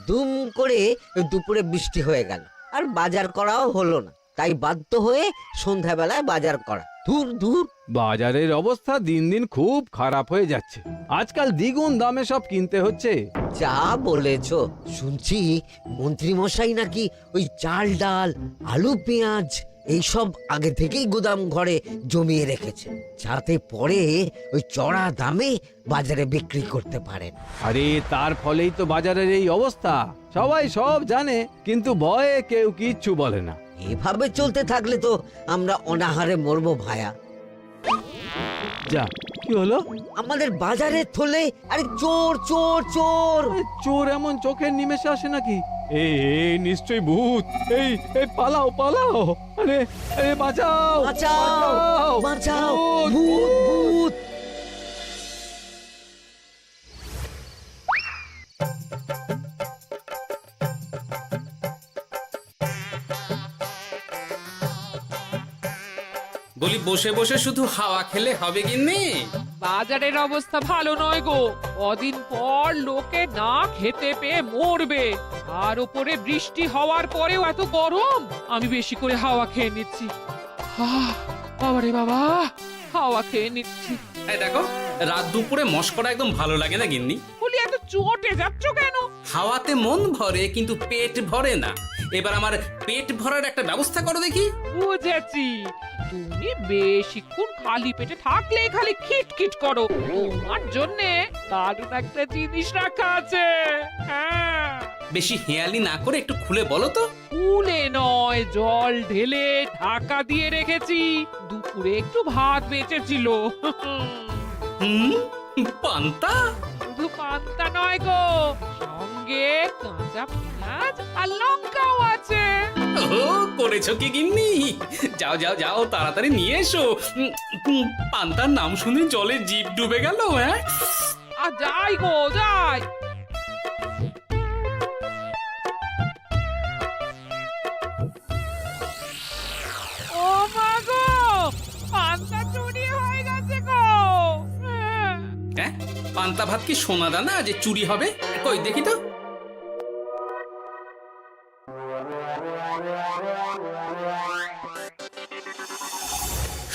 দুম করে দুপুরে বৃষ্টি হয়ে গেল, আর বাজার করাও হলো না। তাই বাধ্য হয়ে সন্ধ্যাবেলায় বাজার করা। দূর দূর। বাজারের অবস্থা দিন দিন খুব খারাপ হয়ে যাচ্ছে। আজকাল দ্বিগুণ দামে সব কিনতে হচ্ছে। যা বলেছ। শুনছি মন্ত্রী মশাই নাকি ওই চাল ডাল আলু পেঁয়াজ এইসব আগে থেকেই গুদাম ঘরে জমিয়ে রেখেছে, যাতে পরে ওই চড়া দামে বাজারে বিক্রি করতে পারেন। আরে তার ফলেই তো বাজারের এই অবস্থা। সবাই সব জানে, কিন্তু ভয়ে কেউ কিচ্ছু বলে না। এভাবে চলতে থাকলে তো আমরা অনাহারে মরবো ভায়া। যা, কি হলো? আমাদের বাজারে থলে আরে চোর চোর চোর। চোর এমন চোখের নিমেষে আসে নাকি? এই নিশ্চয়ই ভূত। এই পালাও পালাও। আরে আরে বাঁচাও বাঁচাও বাঁচাও, ভূত ভূত। বলি বসে বসে শুধু হাওয়া খেলে হবে গিন্নি? বাজারের অবস্থা ভালো নয় গো। কদিন পর লোকে না খেতে পেয়ে মরবে। আর উপরে বৃষ্টি হওয়ার পরেও এত গরম। আমি বেশি করে হাওয়া খেয়ে নিচ্ছি। বাবারে বাবা, হাওয়া খেয়ে নিচ্ছি। এই দেখো, রাত দুপুরে মস্করা একদম ভালো লাগে না গিন্নি। বলি এত চটে যাচ্ছ কেন? হাওয়াতে মন ভরে কিন্তু পেট ভরে না। এবার আমার পেট ভরার একটা ব্যবস্থা করো দেখি। বুঝেছি, তুমি বেশিক্ষণ খালি পেটে থাকলে খালি খিটখিট করো। তোমার জন্য দারুণ একটা জিনিস রাখা আছে। হ্যাঁ, বেশি হেয়ালি না করে একটু খুলে বলো তো। ফুলে নয়, জল ঢেলে ঢাকা দিয়ে রেখেছি। দুপুরে একটু ভাত বেঁচেছিল। হুম, পান্তা? শুধু পান্তা নয় গো, সঙ্গে কাঁচা পেঁয়াজ আর লঙ্কাও আছে। ও, করেছো কি গিন্নি? যাও যাও যাও, তাড়াতাড়ি নিয়ে এসো। পান্তার নাম শুনে জলে জিভ ডুবে গেল। হ্যাঁ, আর যাই গো যাই। ও মা গো, পান্তা চুরি হয়ে গেছে গো। হ্যাঁ, পান্তা ভাত কি সোনা দানা যে চুরি হবে? কই দেখি তো।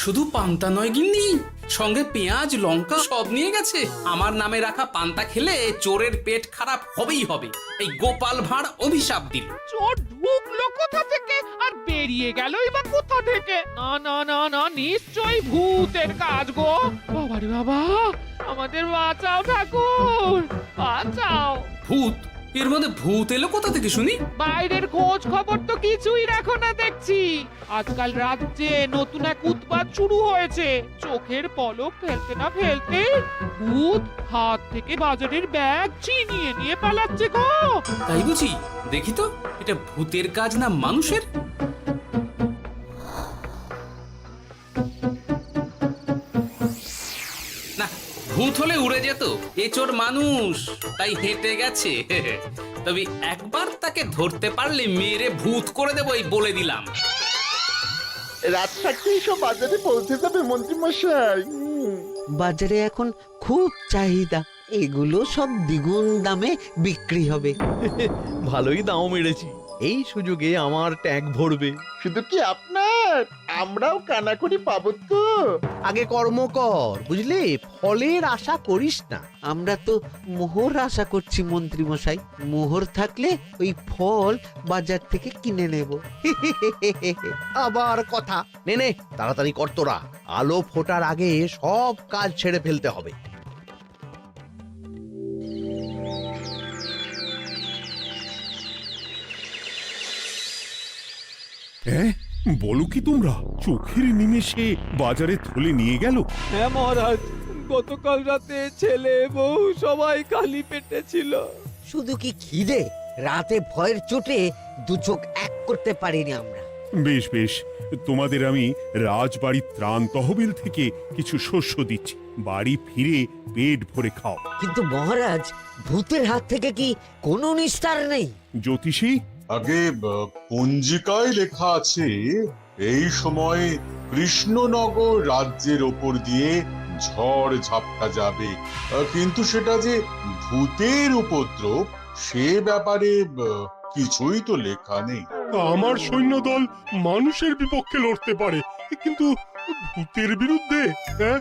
শুধু পান্তা নয় গিন্নি, সঙ্গে পেঁয়াজ লঙ্কা সব নিয়ে গেছে। আমার নামে রাখা পান্তা খেলে চোরের পেট খারাপ হবেই হবে। এই গোপাল ভাঁড় অভিশাপ দিল। চোর ঢুকলো কোথা থেকে আর বেরিয়ে গেলই বা কোথা থেকে? না না না না, নিশ্চয়ই ভূতের কাজ গো। বাবারে বাবা, আমাদের বাঁচাও ঠাকুর, বাঁচাও। ভূত? এর মধ্যে ভূত এলো কোথা থেকে শুনি? বাইরের খোঁজ খবর তো কিছুই রাখো না দেখছি। আজকাল রাজ্যে নতুন এক উৎপাত শুরু হয়েছে। চোখের পলক ফেলতে না ফেলতে ভূত হাত থেকে বাজারের ব্যাগ ছিনিয়ে নিয়ে পালাচ্ছে গো। তাই বুঝি? দেখি তো, এটা ভূতের কাজ না মানুষের? না, ভূত হলে উড়ে যেত। এ চোর মানুষ, তাই হেঁটে গেছে। তবে একবার তাকে ধরতে পারলে মেরে ভূত করে দেবো, এই বলে দিলাম। রাত থাকতেই সব বাজারে পৌঁছে যাবে মন্ত্রী মশাই। বাজারে এখন খুব চাহিদা, এগুলো সব দ্বিগুণ দামে বিক্রি হবে। ভালোই দাম মেরেছি, এই সুযোগে আমার ট্যাঙ্ক ভরবে। শুধু কি আপনার, আমরাও কানাকড়ি পাবো তো। আগে কর্ম কর, বুঝলি? ফলের আশা করিস না। আমরা তো মোহর আশা করছি মন্ত্রী মশাই। মোহর থাকলে ওই ফল বাজার থেকে কিনে নেব। আবার কথা, নে নে তাড়াতাড়ি কর তোরা। আলো ফোটার আগে সব কাজ ছেড়ে ফেলতে হবে। হ্যাঁ, বলো কি তোমরা? চোখের নিমেষে বাজারে থলে নিয়ে গেল? হ্যাঁ মহারাজ, গতকাল রাতে ছেলে বউ সবাই খালি পেটে ছিল। শুধু কি খিদে, রাতে ভয়ের চোটে দু চোখ এক করতে পারিনি আমরা। বেশ বেশ, তোমাদের আমি রাজবাড়ির ত্রাণ তহবিল থেকে কিছু শস্য দিচ্ছি। বাড়ি ফিরে পেট ভরে খাও। কিন্তু মহারাজ, ভূতের হাত থেকে কি কোনো নিস্তার নেই? জ্যোতিষী, আগে পঞ্জিকায় লেখা আছে এই সময় কৃষ্ণনগর রাজ্যের ওপর দিয়ে ঝড় ঝাপটা যাবে, কিন্তু সেটা যে ভূতের উপদ্রব সে ব্যাপারে কিছুই তো লেখা নেই। আমার সৈন্যদল মানুষের বিপক্ষে লড়তে পারে, কিন্তু ভূতের বিরুদ্ধে? হ্যাঁ,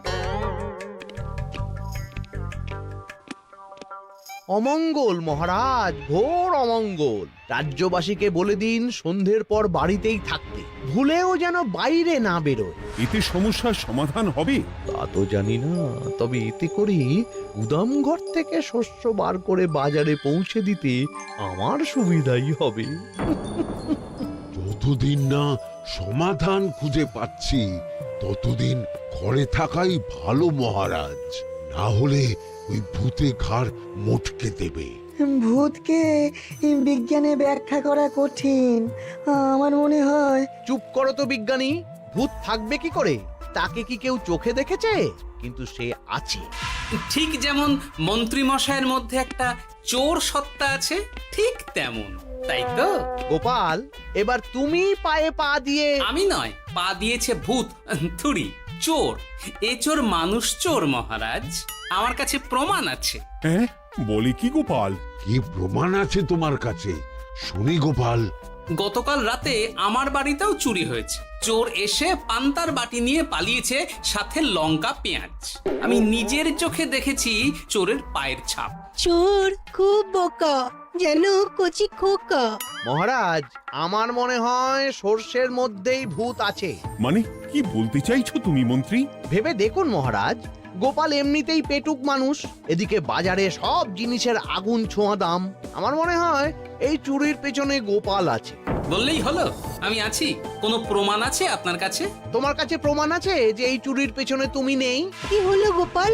অমঙ্গল মহারাজ, ঘোর অমঙ্গল। রাজ্যবাসীকে বলে দিন সন্ধ্যের পর বাড়িতেই থাকতে, ভুলেও যেন বাইরে না বেরোয়। এতে সমস্যার সমাধান হবে? তা তো জানি না, তবে এতে করে গুদামঘর থেকে শস্য বার করে বাজারে পৌঁছে দিতে আমার সুবিধাই হবে। যতদিন না সমাধান খুঁজে পাচ্ছি ততদিন ঘরে থাকাই ভালো মহারাজ, না হলে ওই ভূতে ঘাড় মোটকে দেবে। ভূতকে বিজ্ঞানে ব্যাখ্যা করা কঠিন, আমার মনে হয়। চুপ করো তো বিজ্ঞানী, ভূত থাকবে কি করে? তাকে কি কেউ চোখে দেখেছে? কিন্তু সে আছে। ঠিক যেমন মন্ত্রী মশাইয়ের মধ্যে একটা চোর সত্তা আছে, ঠিক তেমন, তাই তো? গোপাল, এবার তুমি পায়ে পা দিয়ে। আমি নয়, পা দিয়েছে ভূত, থুড়ি চোর। এ চোর মানুষ চোর মহারাজ, আমার কাছে প্রমাণ আছে। হ্যাঁ, বলে কি গোপাল? কি প্রমাণ আছে তোমার কাছে? শুনি গোপাল। গতকাল রাতে আমার বাড়িতেও চুরি হয়েছে। চোর এসে পান্তার বাটি নিয়ে পালিয়েছে, সাথে লঙ্কা পেঁয়াজ। আমি নিজের চোখে দেখেছি চোরের পায়ের ছাপ। চোর খুব বোকা, যেন কচি খোকা। মহারাজ, আমার মনে হয় সর্ষের মধ্যেই ভূত আছে। মানে কি বলতে চাইছো তুমি মন্ত্রী? ভেবে দেখুন মহারাজ, গোপাল এমনিতেই পেটুক মানুষ, এদিকে বাজারে সব জিনিসের আগুন ছোঁয়া দাম। আমার মনে হয় এই চুরির পেছনে গোপাল আছে। বললেই হলো আমি আছি। কোনো প্রমাণ আছে আপনার কাছে? তোমার কাছে প্রমাণ আছে যে এই চুরির পেছনে তুমি নেই? কি হলো গোপাল,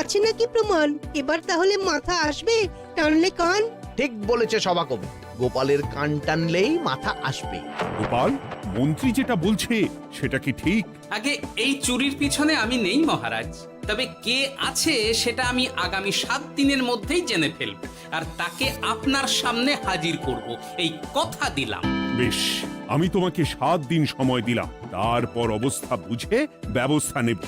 আছে নাকি প্রমাণ? এবার তাহলে মাথা আসবে, টানলে কান। ঠিক বলেছে সভাকবি, গোপালের কান টানলেই মাথা আসবে। গোপাল, মন্ত্রী যেটা বলছে সেটা কি ঠিক? আগে এই চুরির পিছনে আমি নেই মহারাজ, তবে কে আছে সেটা আমি আগামী 7 দিনের মধ্যেই জেনে ফেলব, আর তাকে আপনার সামনে হাজির করব, এই কথা দিলাম। বেশ, আমি তোমাকে 7 দিন সময় দিলাম, তারপর অবস্থা বুঝে ব্যবস্থা নেব।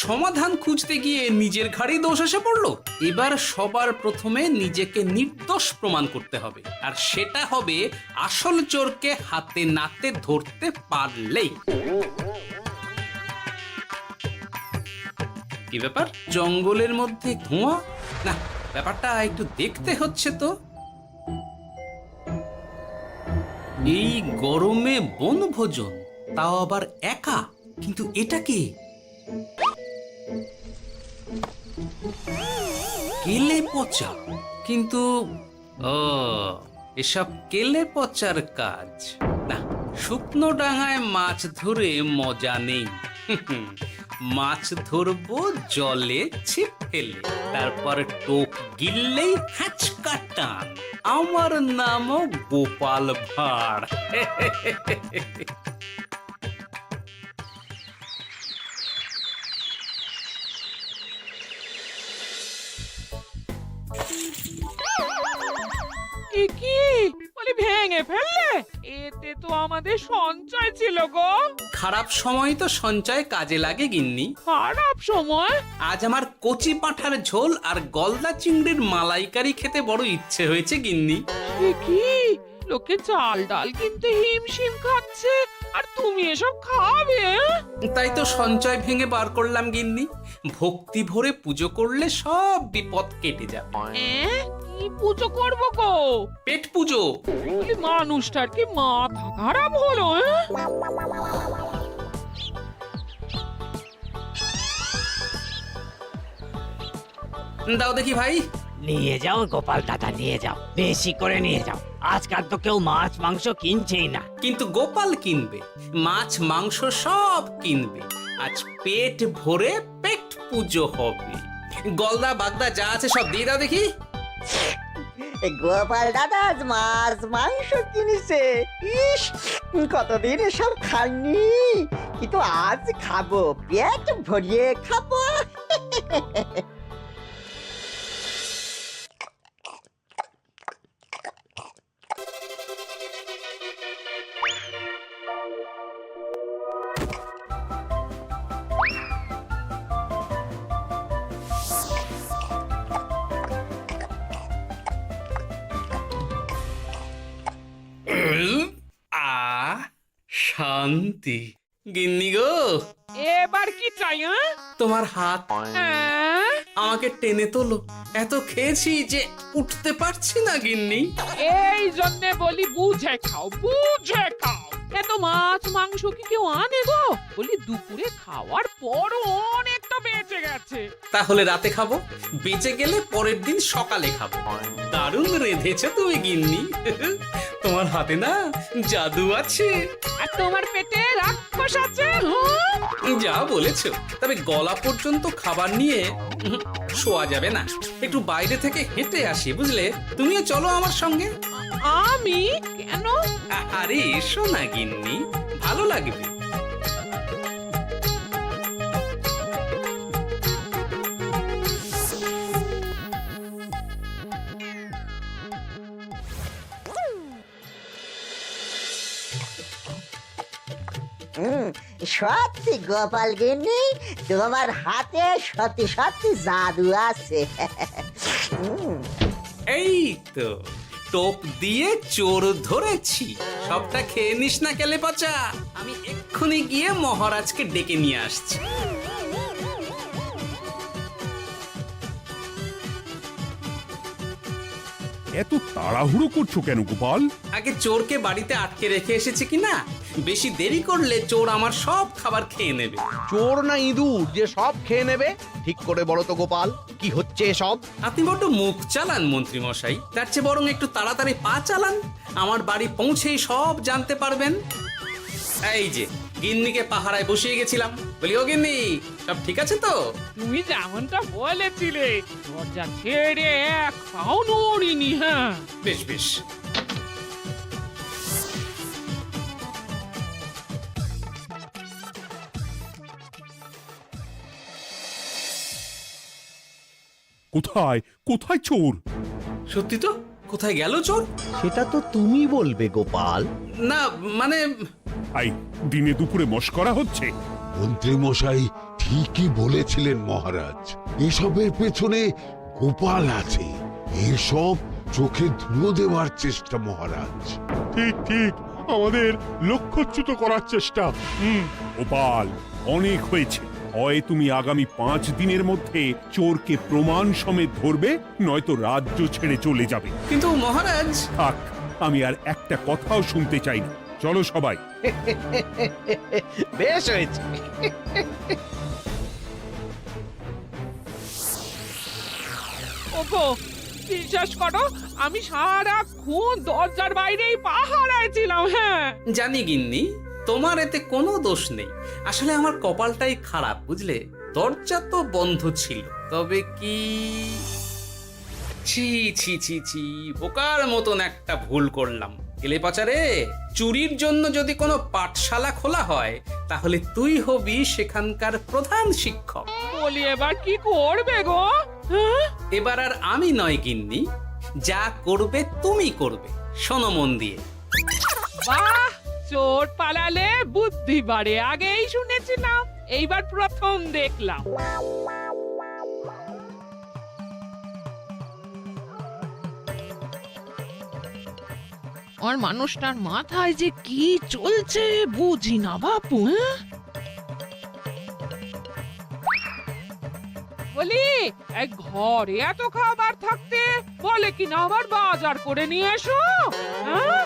সমাধান খুঁজতে গিয়ে নিজের ঘাড়েই দোষ এসে পড়লো। এবার সবার প্রথমে নিজেকে নির্দোষ প্রমাণ করতে হবে, আর সেটা হবে আসল চোরকে হাতে নাতে ধরতে পারলেই। কি ব্যাপার, জঙ্গলের মধ্যে ধোঁয়া? না, ব্যাপারটা একটু দেখতে হচ্ছে তো। এই গরমে বনভোজন, তাও আবার একা, কিন্তু এটা কি? কেলে পচা, কিন্তু এসব কেলে পচার কাজ না। শুকনো ডাঙায় মাছ ধরে মজা নেই। মাছ ধরবো জলে ছিপ ফেলে, তারপর টোপ গিললেই হ্যাচকা টান। আমার নামও গোপাল ভাঁড়। কি বলি, ভেঙে ফেললে? এতে তো আমাদের সঞ্চয় ছিল গো। খারাপ সময় তো সঞ্চয় কাজে লাগে গিন্নি। খারাপ সময়? আজ আমার কচি পাঁঠার ঝোল আর গলদা চিংড়ির মালাইকারি খেতে বড় ইচ্ছে হয়েছে গিন্নি। কি লোকে চাল ডাল কিনতে হিমশিম খাচ্ছে, আর তুমি এসব খাবে? তাই তো সঞ্চয় ভেঙে বার করলাম গিন্নি। ভক্তি ভরে পুজো করলে সব বিপদ কেটে যাবে। কি পুজো করবো গো? পেট পুজো। মানুষটার কি মাথা খারাপ হলো? দাও দেখি ভাই। নিয়ে যাও গোপাল দাদা, নিয়ে যাও, বেশি করে নিয়ে যাও। আজকাল তো কেউ মাছ মাংস কিনছেই না। কিন্তু গোপাল কিনবে, মাছ মাংস সব কিনবে। আজ পেট ভরে পেট পুজো হবে। গলদা বাগদা যা আছে সব দিয়ে দাও দেখি। গোপাল দাদা মাছ মাংস কিনেছে, ইস কতদিন এসব খাইনি, কিন্তু আজ খাবো, পেট ভরিয়ে খাবো। শান্তি। গিন্নি গো, এবার কি চাই? তোমার হাত হ্যাঁ? আমাকে টেনে তোলো। এত খেয়েছি যে উঠতে পারছি না গিন্নি। এই জন্যে বলি বুঝে খাও, বুঝে খাও। এত মাছ মাংস কি কেউ আনে গো? বলি দুপুরে খাওয়ার পরও অনেকটা বেঁচে গেছে। তাহলে রাতে খাবো, বেঁচে গেলে পরের দিন সকালে খাবো। দারুণ রেঁধেছো তুমি গিন্নি। তোমার হাতে না জাদু আছে। আর তোমার পেটে রাক্ষস আছে। হ্যাঁ? যা বলেছো, তবে গলা পর্যন্ত খাবার নিয়ে শোয়া যাবে না। একটু বাইরে থেকে হেঁটে আসি, বুঝলে? তুমিও চলো আমার সঙ্গে। আমি কেন? আরে এসো না গিন্নি, ভালো লাগবে। সত্যি গোপাল গিন্নি, তোমার হাতে সত্যি সত্যি জাদু আছে। এই তো টোপ দিয়ে চোর ধরেছি। সবটা খেয়ে নিস না কেলে পচা। আমি এক্ষুনি গিয়ে মহারাজকে ডেকে নিয়ে আসছি। এত তাড়াহুড়ো করছো কেন গোপাল? আগে চোরকে বাড়িতে আটকে রেখে এসেছে কিনা, বেশি দেরি করলে চোর আমার সব খাবার খেয়ে নেবে। চোর না ইঁদুর যে সব খেয়ে নেবে? ঠিক করে বলো তো গোপাল, কি হচ্ছে এসব? আপনি বড্ড মুখ চালান মন্ত্রী মশাই, তার চেয়ে বরং একটু তাড়াতাড়ি পা চালান। আমার বাড়ি পৌঁছেই সব জানতে পারবেন। এই যে গিন্নিকে পাহারায় বসিয়ে গেছিলাম, বলি ও গিন্নি, সব ঠিক আছে তো? তুমি যেমনটা বলেছিলে, দরজা ছেড়ে এক পাও নড়িনি। হ্যাঁ, বেশ বেশ। কোথায় কোথায় চোর? সত্যি তো, কোথায় গেল চোর? সেটা তো তুমি বলবে গোপাল। না মানে আই দিনে দুপুরে মশকরা হচ্ছে। মন্ত্রী মশাই ঠিকই বলেছিলেন মহারাজ, এসবের পেছনে গোপাল আছে। এসব চোখে ধুলো দেওয়ার চেষ্টা মহারাজ। ঠিক ঠিক, আমাদের লক্ষ্যচ্যুত করার চেষ্টা। গোপাল, অনেক হয়েছে। হয় তুমি আগামী 5 দিনের মধ্যে চোরকে প্রমাণ সমেত ধরবে, নয়তো রাজ্য ছেড়ে চলে যাবে। কিন্তু মহারাজ। থাক, আমি আর একটা কথাও শুনতে চাই না। চলো সবাই। বেশ হয়েছে। ওগো, বিশ্বাস করো, আমি সারাক্ষণ দরজার বাইরেই পাহারায় ছিলাম। হ্যাঁ, জানি গিন্নি, তোমার এতে কোনো দোষ নেই। আসলে আমার কপালটাই খারাপ, বুঝলে? দরজা তো বন্ধ ছিল, তবে কি ছি ছি ছি ছি, বোকার মতন একটা ভুল করলাম। এলে পাচারে, চুরির জন্য যদি কোনো পাঠশালা খোলা হয়, তাহলে তুই হবি সেখানকার প্রধান শিক্ষক। বলি এবার কি করবে গো? হ্যাঁ? এবার আর আমি নয় গিন্নি, যা করবে তুমি করবে। শোনো মন দিয়ে। বাহ, চোর পালালে বুদ্ধি বাড়ে, আগেই শুনেছিলাম, এইবার প্রথম দেখলাম। আর মানুষটার মাথায় যে কি চলছে বুঝি না বাপু। বলি, এক ঘরে এত খাবার থাকতে বলে কি না আবার বাজার করে নিয়ে এসো। হ্যাঁ?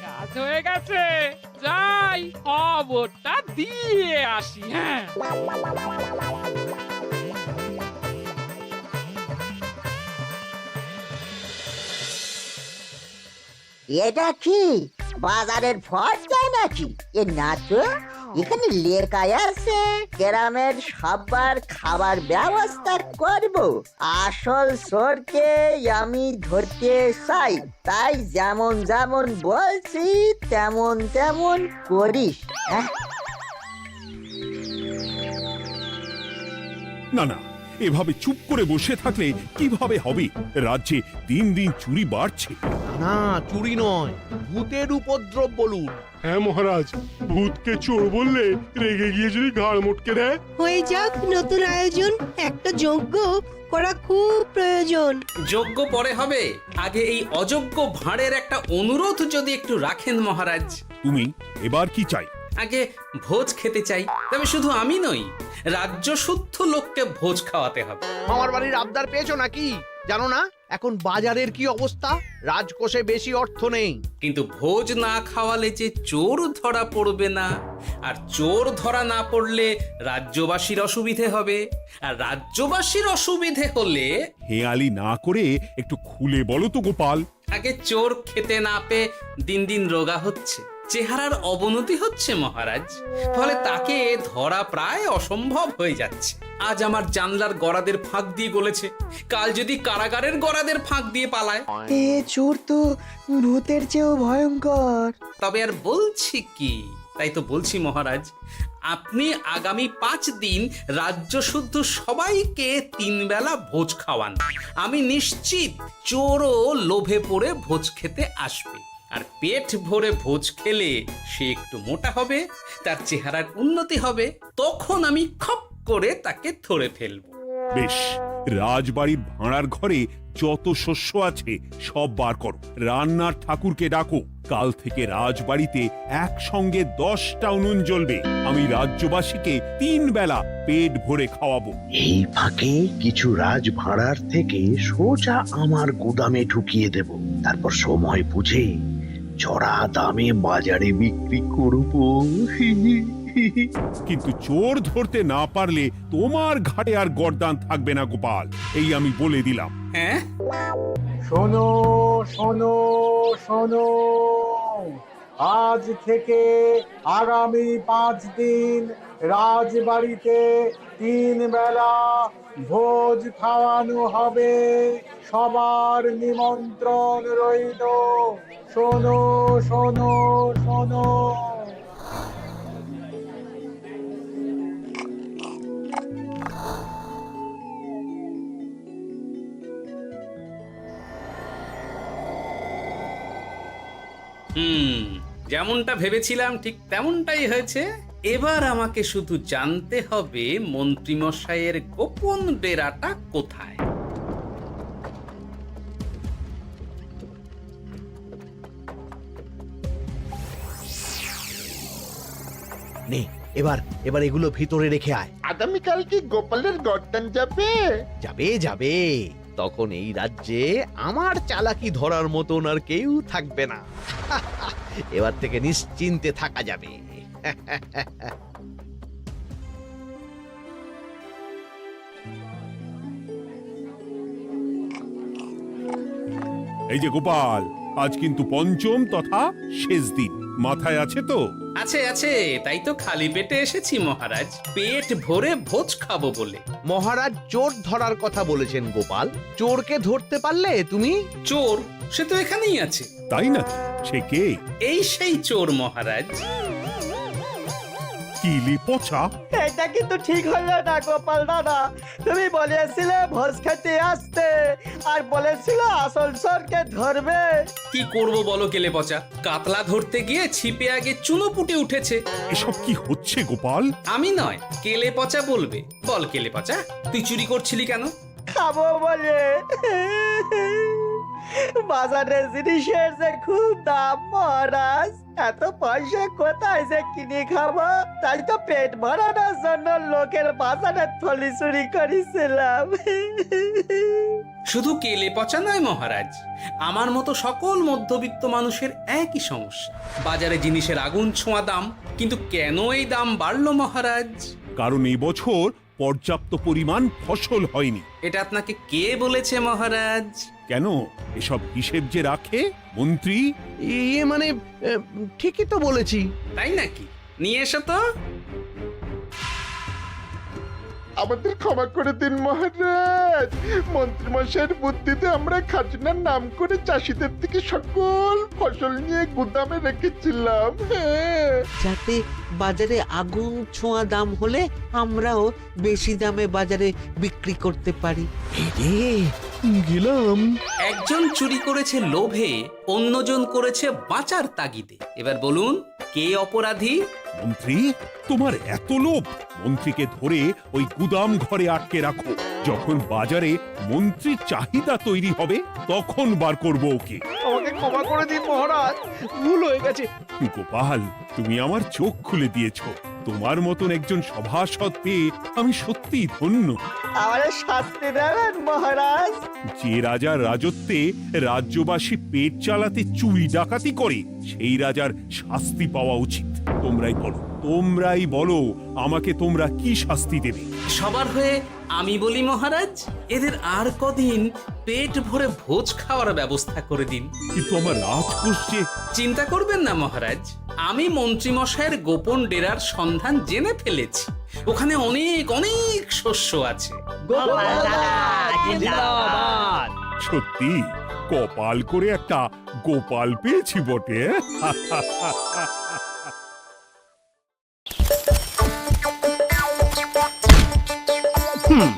কাজ হয়ে গেছে, যাই খবরটা দিয়ে আসি। হ্যাঁ, এটা কি বাজারের ফর্দা নাকি? এ না তো, এখানে লেখা আছে গ্রামের সবার খাবার ব্যবস্থা করব। আসল চোরকে আমি ধরতে চাই, তাই যেমন যেমন বলছি তেমন তেমন করিস। না না, এভাবে চুপ করে বসে থাকলে কিভাবে হবে? রাজ্যে দিন দিন চুরি বাড়ছে। না চুরি নয়, ভূতের উপদ্রব বলুন। হ্যাঁ মহারাজ, ভূতকে চোর বললে রেগে গিয়ে যদি ঘাড় মোটকে দেয়। হয়ে যাক নতুন আয়োজন, একটা যজ্ঞ করা খুব প্রয়োজন। যোগ্য পরে হবে, আগে এই অযোগ্য ভাঁড়ের একটা অনুরোধ যদি একটু রাখেন মহারাজ। তুমি এবার কি চাই? আগে ভোজ খেতে চাই, তবে শুধু আমি নই, রাজ্য শুদ্ধ লোককে ভোজ খাওয়াতে হবে। মামার বাড়ির আবদার পেয়েছো নাকি? জানো না এখন বাজারের কি অবস্থা? রাজকোষে বেশি অর্থ নেই। কিন্তু ভোজ না খাওয়ালে যে চোর ধরা পড়বে না, আর চোর ধরা না পড়লে রাজ্যবাসীর অসুবিধে হবে, আর রাজ্যবাসীর অসুবিধে হলে হেয়ালি না করে একটু খুলে বলো তো গোপাল। আগে চোর খেতে না পেয়ে দিন দিন রোগা হচ্ছে, চেহারার অবনতি হচ্ছে মহারাজ, ফলে তাকে ধরা প্রায় অসম্ভব হয়ে যাচ্ছে। আজ আমার জানলার গড়াদের ফাঁক দিয়ে গলেছে, কাল যদি কারাগারের গড়াদের ফাঁক দিয়ে পালায়। এ চোর তো ভূতের চেয়েও ভয়ঙ্কর। তবে আর বলছি কি, তাই তো বলছি মহারাজ, আপনি আগামী 5 দিন রাজ্য শুদ্ধ সবাইকে 3 বেলা ভোজ খাওয়ান। আমি নিশ্চিত চোরও লোভে পড়ে ভোজ খেতে আসবে, আর পেট ভরে ভোজ খেলে সে একটু মোটা হবে, তার চেহারার উন্নতি হবে, তখন আমি খপ করে তাকে ধরে ফেলবো। বেশ, রাজবাড়ির ভাড়ার ঘরে যত শস্য আছে সব বার করো, রান্নার ঠাকুরকে ডাকো। কাল থেকে রাজবাড়িতে একসঙ্গে 10টা উনুন জ্বলবে। আমি রাজ্যবাসীকে 3 বেলা পেট ভরে খাওয়াবো। এই ফাঁকে কিছু রাজ ভাড়ার থেকে সোজা আমার গুদামে ঢুকিয়ে দেব, তারপর সময় বুঝে চড়া দামে বাজারে বিক্রি করব। কিন্তু চোর ধরতে না পারলে তোমার ঘাটে আর গর্দান থাকবে না গোপাল, এই আমি বলে দিলাম। হ্যাঁ, শোনো শোনো শোনো, আজ থেকে আগামী 5 দিন রাজবাড়িতে 3 বেলা ভোজ খাওয়ানো হবে, সবার নিমন্ত্রণ রইল। শোনো শোনো শোনো। যেমনটা ভেবেছিলাম ঠিক তেমনটাই হয়েছে। এবার আমাকে শুধু জানতে হবে মন্ত্রীমশাইয়ের গোপন ডেরাটা কোথায়। নে এবার এগুলো ভিতরে রেখে আয়। আগামীকাল কি গোপালের গর্দান যাবে? যাবে যাবে, তখন এই রাজ্যে আমার চালাকি ধরার মতন আর কেউ থাকবে না। এবার থেকে নিশ্চিন্তে থাকা যাবে। এই যে গোপাল, আজ কিন্তু পঞ্চম তথা শেষ দিন, মাথায় আছে তো? আছে আছে, তাই তো খালি পেটে এসেছি মহারাজ, পেট ভরে ভোজ খাবো বলে। মহারাজ চোর ধরার কথা বলেছেন গোপাল, চোরকে ধরতে পারলে তুমি? চোর সে তো এখানেই আছে। তাই নাকি? সে কে? এই সেই চোর মহারাজ। কিলি পচা, এটা কিন্তু ঠিক হলো না গোপাল দাদা। তুমি বলেছিলে ভোজ খেতে আসতে, আর বলেছিলে আসল চোরকে ধরবে। কি করব বলো কেলে পচা, কাতলা ধরতে গিয়ে ছিপে আগে চুনোপুটে উঠেছে। এসব কি হচ্ছে গোপাল? আমি নয়, কেলে পচা বলবে। বল কেলে পচা, তুই চুরি করছিলি কেন? খাবো বলে। বাজারের জিনিসের যে খুব দাম মহারাজ, এত পয়সা কোথায় যে কিনে খাবো, তাই তো পেট ভরানোর জন্য লোকের বাজারে থলি চুরি করেছিলাম। শুধু কেলে পচা নয় মহারাজ, আমার মতো সকল মধ্যবিত্ত মানুষের একই সমস্যা। বাজারে জিনিসের আগুন ছোঁয়া দাম, কিন্তু কেন এই দাম বাড়লো মহারাজ? কারণ এই বছর পর্যাপ্ত পরিমাণ ফসল হয়নি। এটা আপনাকে কে বলেছে মহারাজ? কেন, এসব হিসেব যে রাখে মন্ত্রী। ইয়ে মানে ঠিকই তো বলেছি। তাই নাকি? নিয়ে এসো তো। আমাদের ক্ষমা করে দিন মহারাজ, মন্ত্রীমশাইয়ের বুদ্ধিতে আমরা খাজনার নাম করে চাষিদের থেকে সকল ফসল নিয়ে গুদামে রেখেছিলাম। যাতে বাজারে আগুন ছোঁয়া দাম হলে আমরাও বেশি দামে বাজারে বিক্রি করতে পারি। রে গেলাম। একজন চুরি করেছে লোভে, অন্যজন করেছে বাঁচার তাগিদে। এবার বলুন কে অপরাধী? মন্ত্রী, তোমার এত লোভ? মন্ত্রীকে ধরে ওই গুদাম ঘরে আটকে রাখো। যখন বাজারে মন্ত্রীর চাহিদা তৈরি হবে তখন বার করবো ওকে। আমাকে ক্ষমা করে দিন মহারাজ, ভুল হয়ে গেছে। গোপাল, তুমি আমার চোখ খুলে দিয়েছো। তোমার মতন একজন সভাসদ পেয়ে আমি সত্যিই ধন্য। আমারে শাস্তি দেবেন মহারাজ? যে রাজার রাজত্বে রাজ্যবাসী পেট চালাতে চুরি ডাকাতি করে সেই রাজার শাস্তি পাওয়া উচিত। তোমরাই বলো আমাকে তোমরা কি শাস্তি দেবে? সবার হয়ে আমি বলি মহারাজ, এদের আর কদিন পেট ভরে ভোজ খাওয়ার ব্যবস্থা করে দিন। কিন্তু আমার রাজকোষ যে। চিন্তা করবেন না মহারাজ, আমি মন্ত্রীমশাইয়ের গোপন ডেরার সন্ধান জেনে ফেলেছি। ওখানে অনেক অনেক শস্য আছে। সত্যি কপাল করে একটা গোপাল পেয়েছি বটে। হুম